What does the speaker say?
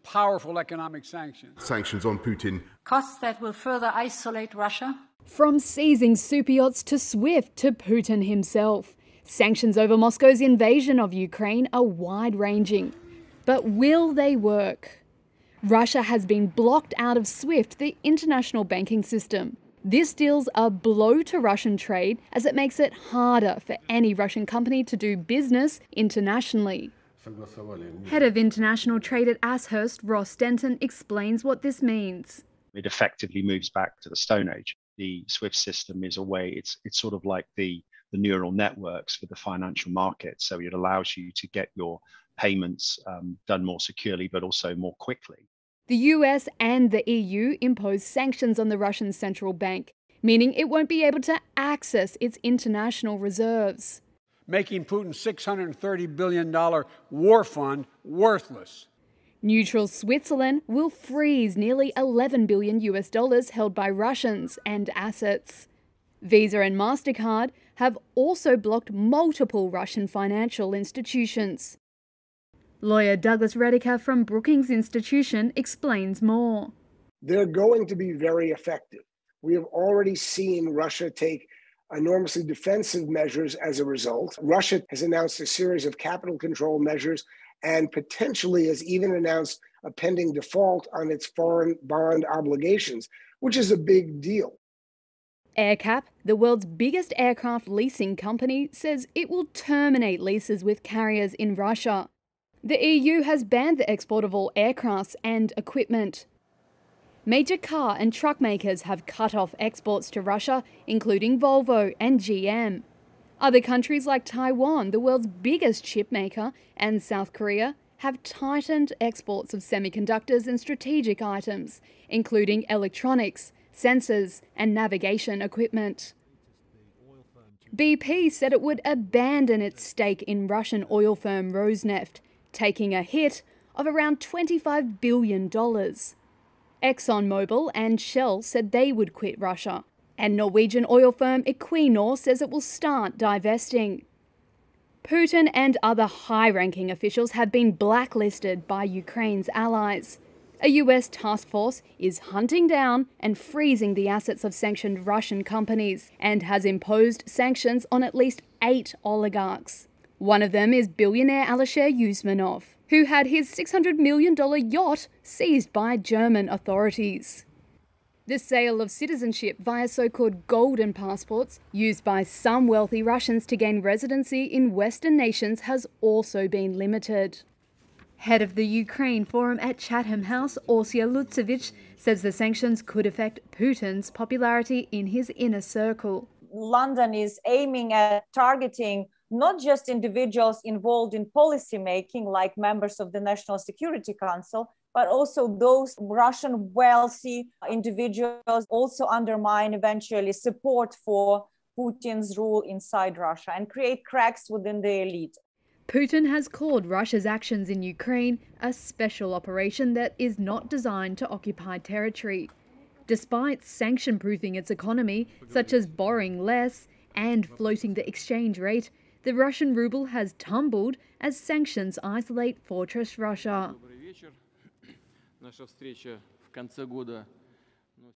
powerful economic sanctions. Sanctions on Putin. Costs that will further isolate Russia. From seizing super yachts to SWIFT to Putin himself, sanctions over Moscow's invasion of Ukraine are wide-ranging. But will they work? Russia has been blocked out of SWIFT, the international banking system. This deal's a blow to Russian trade as it makes it harder for any Russian company to do business internationally. Head of international trade at Acest, Ross Denton, explains what this means. It effectively moves back to the Stone Age. The SWIFT system is a way, it's sort of like the neural networks for the financial market. So it allows you to get your payments done more securely, but also more quickly. The US and the EU impose sanctions on the Russian central bank, meaning it won't be able to access its international reserves, making Putin's $630 billion war fund worthless. Neutral Switzerland will freeze nearly $11 billion held by Russians and assets. Visa and MasterCard have also blocked multiple Russian financial institutions. Lawyer Douglas Rediker from Brookings Institution explains more. They're going to be very effective. We have already seen Russia take enormously defensive measures as a result. Russia has announced a series of capital control measures and potentially has even announced a pending default on its foreign bond obligations, which is a big deal. AerCap, the world's biggest aircraft leasing company, says it will terminate leases with carriers in Russia. The EU has banned the export of all aircrafts and equipment. Major car and truck makers have cut off exports to Russia, including Volvo and GM. Other countries like Taiwan, the world's biggest chip maker, and South Korea have tightened exports of semiconductors and strategic items, including electronics, sensors, and navigation equipment. BP said it would abandon its stake in Russian oil firm Rosneft, taking a hit of around $25 billion. ExxonMobil and Shell said they would quit Russia, and Norwegian oil firm Equinor says it will start divesting. Putin and other high-ranking officials have been blacklisted by Ukraine's allies. A US task force is hunting down and freezing the assets of sanctioned Russian companies and has imposed sanctions on at least 8 oligarchs. One of them is billionaire Alisher Usmanov, who had his $600 million yacht seized by German authorities. The sale of citizenship via so-called golden passports, used by some wealthy Russians to gain residency in Western nations, has also been limited. Head of the Ukraine Forum at Chatham House, Orsia Lutsevich, says the sanctions could affect Putin's popularity in his inner circle. London is aiming at targeting not just individuals involved in policy making, like members of the National Security Council, but also those Russian wealthy individuals also undermine eventually support for Putin's rule inside Russia and create cracks within the elite. Putin has called Russia's actions in Ukraine a special operation that is not designed to occupy territory. Despite sanction-proofing its economy, such as borrowing less and floating the exchange rate, the Russian ruble has tumbled as sanctions isolate fortress Russia. Наша встреча в конце года